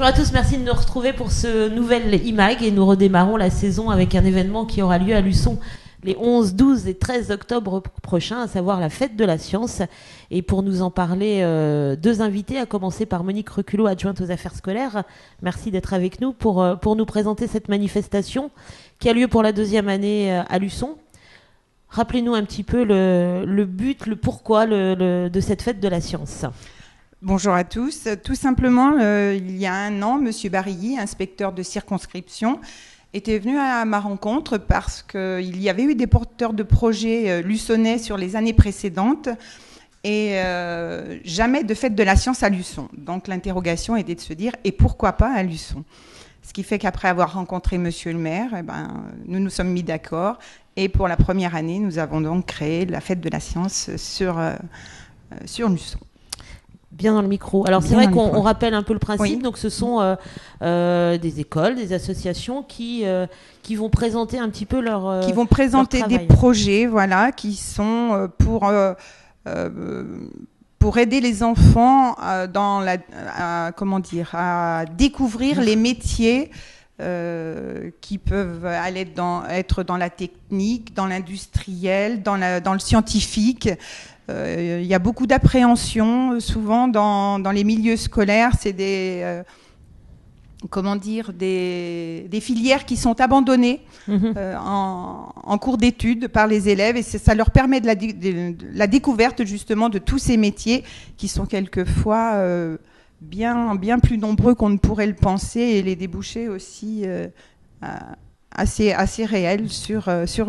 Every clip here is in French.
Bonjour à tous, merci de nous retrouver pour ce nouvel IMAG et nous redémarrons la saison avec un événement qui aura lieu à Luçon les 11, 12 et 13 octobre prochains, à savoir la fête de la science. Et pour nous en parler, deux invités, à commencer par Monique Reculot, adjointe aux affaires scolaires. Merci d'être avec nous pour nous présenter cette manifestation qui a lieu pour la deuxième année à Luçon. Rappelez-nous un petit peu le but, le pourquoi de cette fête de la science. Bonjour à tous. Tout simplement, il y a un an, M. Barilly, inspecteur de circonscription, était venu à ma rencontre parce qu'il y avait eu des porteurs de projets luçonnais sur les années précédentes et jamais de fête de la science à Luçon. Donc l'interrogation était de se dire, et pourquoi pas à Luçon ? Ce qui fait qu'après avoir rencontré Monsieur le maire, nous nous sommes mis d'accord et pour la première année, nous avons donc créé la fête de la science sur Luçon. Bien dans le micro. Alors c'est vrai qu'on rappelle un peu le principe. Oui. Donc ce sont des écoles, des associations qui vont présenter un petit peu leur qui vont présenter des projets, voilà, qui sont pour aider les enfants à découvrir les métiers qui peuvent être dans la technique, dans l'industriel, dans le scientifique. Il y a beaucoup d'appréhension souvent dans les milieux scolaires. C'est des filières qui sont abandonnées en cours d'études par les élèves, et ça leur permet de la découverte justement de tous ces métiers qui sont quelquefois bien plus nombreux qu'on ne pourrait le penser, et les débouchés aussi assez réel dans ces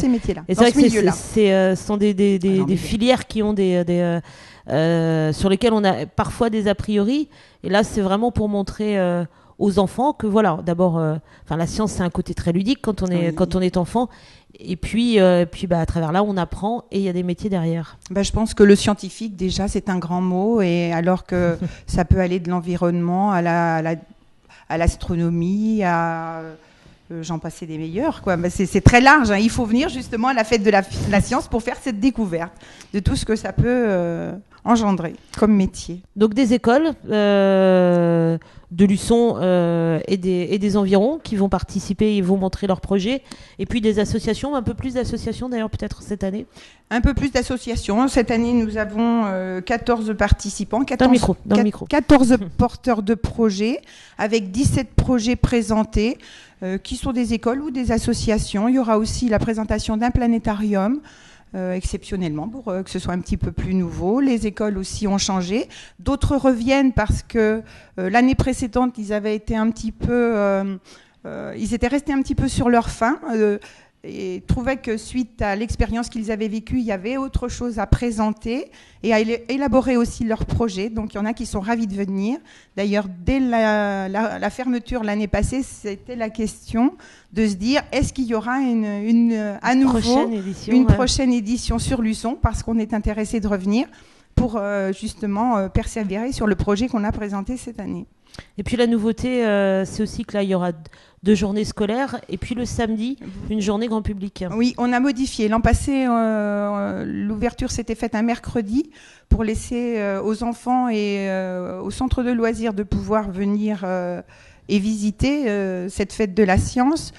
métiers-là. Et c'est vrai que ce sont des filières qui ont sur lesquelles on a parfois des a priori. Et là, c'est vraiment pour montrer aux enfants que voilà, d'abord, la science, c'est un côté très ludique quand on est enfant. Et puis à travers là, on apprend et il y a des métiers derrière. Je pense que le scientifique, déjà, c'est un grand mot. Et alors que ça peut aller de l'environnement à l'astronomie, j'en passais des meilleurs, quoi. C'est très large, hein. Il faut venir justement à la fête de la science pour faire cette découverte de tout ce que ça peut engendrer comme métier. Donc des écoles de Luçon et des environs qui vont participer, ils vont montrer leurs projets, et puis des associations, un peu plus d'associations d'ailleurs peut-être cette année. Un peu plus d'associations. Cette année, nous avons 14 participants, 14 porteurs de projets, avec 17 projets présentés, qui sont des écoles ou des associations. Il y aura aussi la présentation d'un planétarium, exceptionnellement, pour que ce soit un petit peu plus nouveau. Les écoles aussi ont changé. D'autres reviennent parce que l'année précédente, ils avaient été ils étaient restés un petit peu sur leur faim, et trouvaient que suite à l'expérience qu'ils avaient vécue, il y avait autre chose à présenter et à élaborer aussi leurs projets. Donc il y en a qui sont ravis de venir. D'ailleurs, dès la fermeture l'année passée, c'était la question de se dire, est-ce qu'il y aura à nouveau une prochaine édition sur Luçon, parce qu'on est intéressé de revenir pour justement persévérer sur le projet qu'on a présenté cette année. Et puis la nouveauté, c'est aussi que là, il y aura 2 journées scolaires et puis le samedi, une journée grand public. Oui, on a modifié. L'an passé, l'ouverture s'était faite un mercredi pour laisser aux enfants et au centre de loisirs de pouvoir venir et visiter cette fête de la science.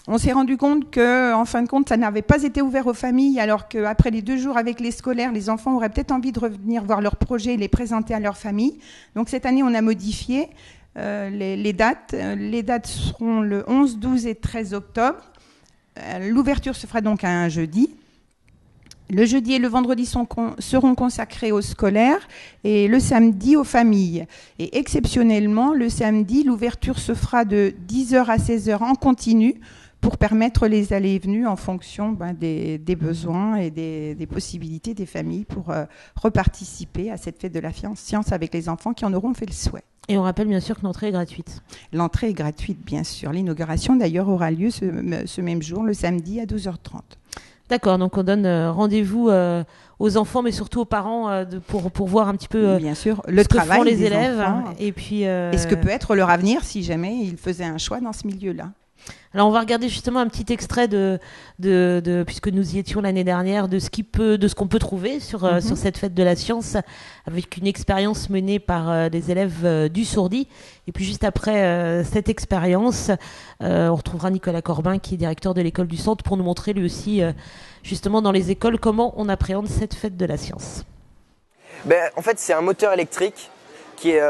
On s'est rendu compte qu'en fin de compte, ça n'avait pas été ouvert aux familles, alors qu'après les 2 jours avec les scolaires, les enfants auraient peut-être envie de revenir voir leurs projets et les présenter à leur famille. Donc cette année, on a modifié les dates. Les dates seront le 11, 12 et 13 octobre. L'ouverture se fera donc un jeudi. Le jeudi et le vendredi seront consacrés aux scolaires et le samedi aux familles. Et exceptionnellement, le samedi, l'ouverture se fera de 10h à 16h en continu, pour permettre les allées et venues en fonction des besoins et des possibilités des familles pour reparticiper à cette fête de la science avec les enfants qui en auront fait le souhait. Et on rappelle bien sûr que l'entrée est gratuite. L'entrée est gratuite, bien sûr. L'inauguration, d'ailleurs, aura lieu ce même jour, le samedi à 12h30. D'accord, donc on donne rendez-vous aux enfants, mais surtout aux parents pour voir un petit peu bien sûr, le travail que font les des élèves. Enfants. Et puis, et ce que peut être leur avenir si jamais ils faisaient un choix dans ce milieu-là. Alors on va regarder justement un petit extrait puisque nous y étions l'année dernière, de ce qu'on peut trouver sur cette fête de la science, avec une expérience menée par les élèves du Sourdi. Et puis juste après cette expérience, on retrouvera Nicolas Corbin, qui est directeur de l'école du Centre, pour nous montrer lui aussi justement dans les écoles comment on appréhende cette fête de la science. En fait, c'est un moteur électrique qui est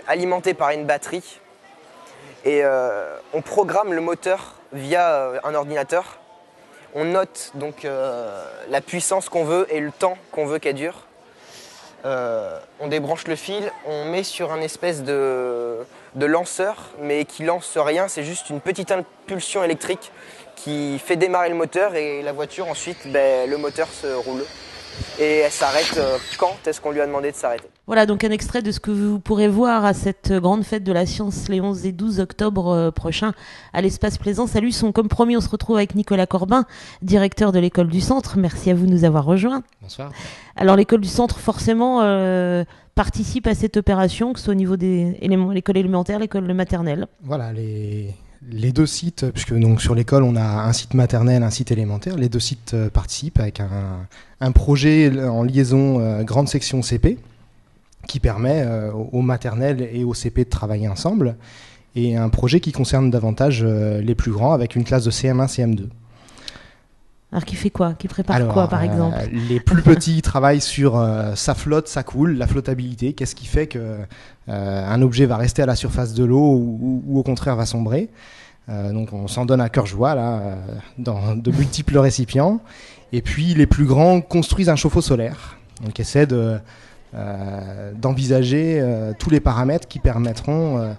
alimenté par une batterie. Et on programme le moteur via un ordinateur. On note donc la puissance qu'on veut et le temps qu'on veut qu'elle dure. On débranche le fil, on met sur un espèce de lanceur, mais qui lance rien, c'est juste une petite impulsion électrique qui fait démarrer le moteur, et la voiture ensuite, le moteur se roule. Et elle s'arrête quand est-ce qu'on lui a demandé de s'arrêter. Voilà donc un extrait de ce que vous pourrez voir à cette grande fête de la science les 11 et 12 octobre prochains à l'Espace Plaisance à Luçon. Comme promis, on se retrouve avec Nicolas Corbin, directeur de l'école du Centre. Merci à vous de nous avoir rejoints. Bonsoir. Alors l'école du Centre forcément participe à cette opération, que ce soit au niveau de l'école élémentaire, l'école maternelle. Voilà, les deux sites, puisque donc sur l'école on a un site maternel, un site élémentaire, les deux sites participent avec un projet en liaison grande section CP qui permet aux maternelles et aux CP de travailler ensemble, et un projet qui concerne davantage les plus grands avec une classe de CM1, CM2. Alors qui fait quoi? Qui prépare quoi par exemple? Les plus petits travaillent sur ça flotte, ça coule, la flottabilité. Qu'est-ce qui fait qu'un objet va rester à la surface de l'eau ou au contraire va sombrer. Donc on s'en donne à cœur joie là, dans de multiples récipients. Et puis les plus grands construisent un chauffe-eau solaire. Donc essaient d'envisager tous les paramètres qui permettront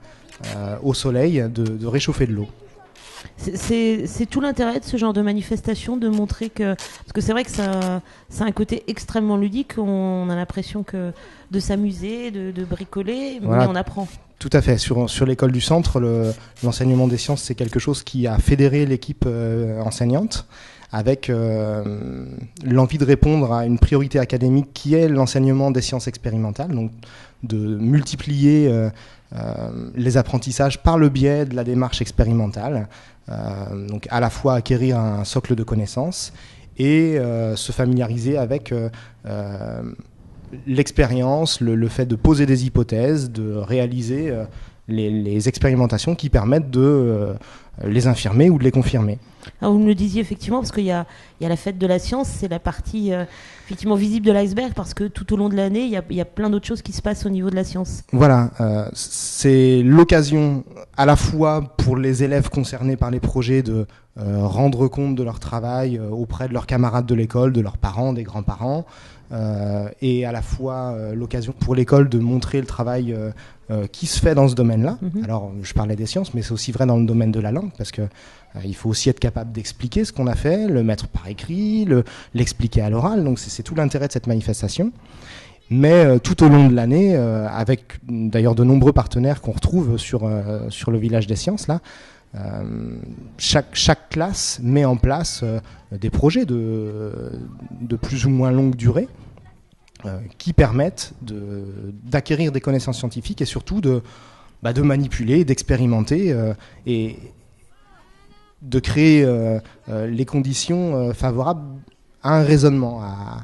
au soleil de réchauffer de l'eau. C'est tout l'intérêt de ce genre de manifestation, de montrer que... Parce que c'est vrai que ça a un côté extrêmement ludique, on a l'impression de s'amuser, de bricoler, voilà. Mais on apprend. Tout à fait. Sur l'école du Centre, l'enseignement des sciences, c'est quelque chose qui a fédéré l'équipe enseignante, avec l'envie de répondre à une priorité académique qui est l'enseignement des sciences expérimentales, donc de multiplier les apprentissages par le biais de la démarche expérimentale, donc à la fois acquérir un socle de connaissances et se familiariser avec l'expérience, le fait de poser des hypothèses, de réaliser les expérimentations qui permettent de les infirmer ou de les confirmer. Alors vous me le disiez effectivement, parce qu'il y a la fête de la science, c'est la partie effectivement visible de l'iceberg, parce que tout au long de l'année, il y a plein d'autres choses qui se passent au niveau de la science. Voilà, c'est l'occasion à la fois pour les élèves concernés par les projets de rendre compte de leur travail auprès de leurs camarades de l'école, de leurs parents, des grands-parents, et à la fois l'occasion pour l'école de montrer le travail qui se fait dans ce domaine-là. Alors, je parlais des sciences, mais c'est aussi vrai dans le domaine de la langue, parce que il faut aussi être capable d'expliquer ce qu'on a fait, le mettre par écrit, l'expliquer à l'oral. Donc, c'est tout l'intérêt de cette manifestation. Mais tout au long de l'année, avec d'ailleurs de nombreux partenaires qu'on retrouve sur le village des sciences, là, chaque classe met en place des projets de plus ou moins longue durée qui permettent d'acquérir des connaissances scientifiques et surtout de manipuler, d'expérimenter et de créer les conditions favorables à un raisonnement, à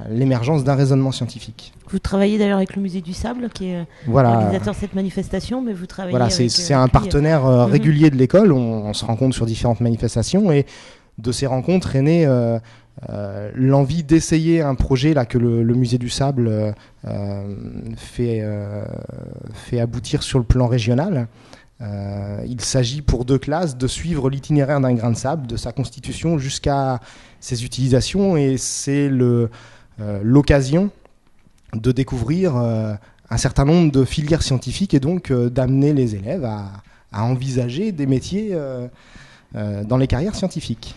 l'émergence d'un raisonnement scientifique. Vous travaillez d'ailleurs avec le Musée du Sable, qui est l'organisateur de cette manifestation, mais vous travaillez avec... C'est un partenaire régulier de l'école. On se rencontre sur différentes manifestations, et de ces rencontres est née l'envie d'essayer un projet là, que le Musée du Sable fait aboutir sur le plan régional. Il s'agit pour 2 classes de suivre l'itinéraire d'un grain de sable, de sa constitution jusqu'à ses utilisations, et c'est l'occasion de découvrir un certain nombre de filières scientifiques, et donc d'amener les élèves à envisager des métiers dans les carrières scientifiques.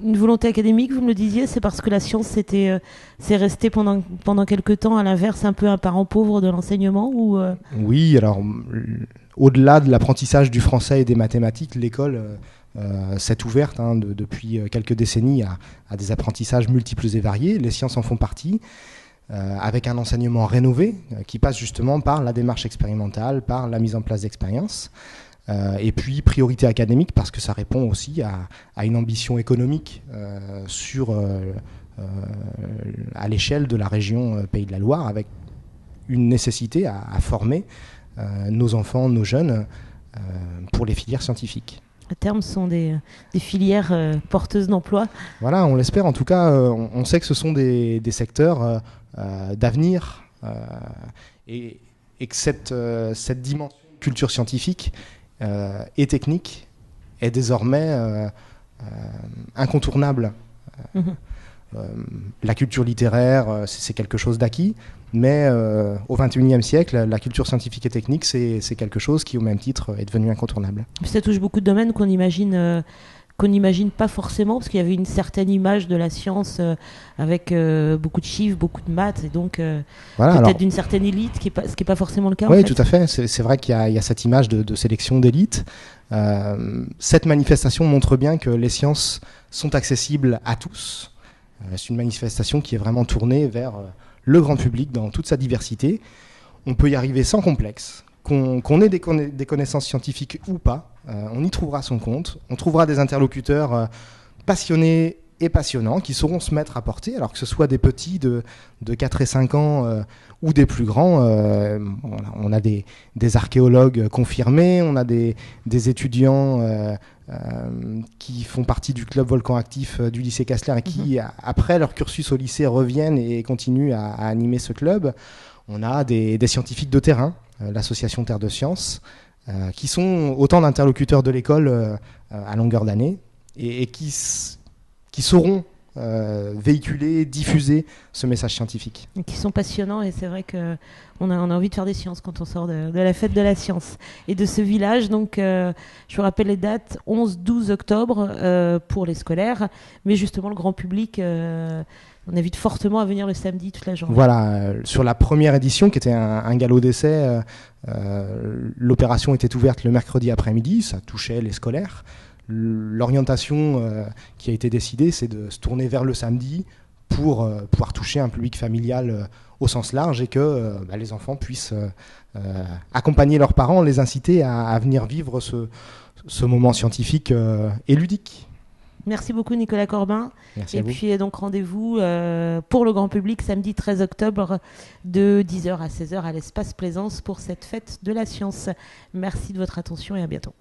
Une volonté académique, vous me le disiez, c'est parce que la science c'est resté pendant quelque temps à l'inverse un peu un parent pauvre de l'enseignement ou Oui, alors au-delà de l'apprentissage du français et des mathématiques, l'école s'est ouverte depuis quelques décennies à des apprentissages multiples et variés. Les sciences en font partie, avec un enseignement rénové qui passe justement par la démarche expérimentale, par la mise en place d'expériences. Et puis priorité académique parce que ça répond aussi à une ambition économique à l'échelle de la région Pays de la Loire, avec une nécessité à former nos enfants, nos jeunes pour les filières scientifiques. À terme, ce sont des filières porteuses d'emploi. Voilà, on l'espère. En tout cas, on sait que ce sont des secteurs d'avenir et que cette dimension culture scientifique et technique est désormais incontournable. La culture littéraire, c'est quelque chose d'acquis, mais au XXIe siècle, la culture scientifique et technique, c'est quelque chose qui, au même titre, est devenu incontournable. Ça touche beaucoup de domaines qu'on n'imagine pas forcément, parce qu'il y avait une certaine image de la science avec beaucoup de chiffres, beaucoup de maths, et donc peut-être d'une certaine élite, ce qui n'est pas forcément le cas. Oui, tout à fait. C'est vrai qu'il y a cette image de sélection d'élite. Cette manifestation montre bien que les sciences sont accessibles à tous. C'est une manifestation qui est vraiment tournée vers le grand public dans toute sa diversité. On peut y arriver sans complexe. Qu'on ait des connaissances scientifiques ou pas, on y trouvera son compte. On trouvera des interlocuteurs passionnés et passionnants qui sauront se mettre à portée, alors que ce soit des petits de 4 et 5 ans ou des plus grands. On a des archéologues confirmés, on a des étudiants qui font partie du club Volcan Actif du lycée Castler et qui, après leur cursus au lycée, reviennent et continuent à animer ce club. On a des scientifiques de terrain, l'association Terre de Sciences, qui sont autant d'interlocuteurs de l'école à longueur d'année et qui sauront véhiculer, diffuser ce message scientifique. Et qui sont passionnants, et c'est vrai qu'on a envie de faire des sciences quand on sort de la fête de la science. Et de ce village, donc, je vous rappelle les dates, 11-12 octobre pour les scolaires, mais justement le grand public, on invite fortement à venir le samedi toute la journée. Voilà, sur la première édition, qui était un galop d'essai, l'opération était ouverte le mercredi après-midi, ça touchait les scolaires. L'orientation qui a été décidée, c'est de se tourner vers le samedi pour pouvoir toucher un public familial au sens large et que les enfants puissent accompagner leurs parents, les inciter à venir vivre ce moment scientifique et ludique. Merci beaucoup Nicolas Corbin. Merci et puis donc rendez-vous pour le grand public samedi 13 octobre de 10h à 16h à l'espace Plaisance pour cette fête de la science. Merci de votre attention et à bientôt.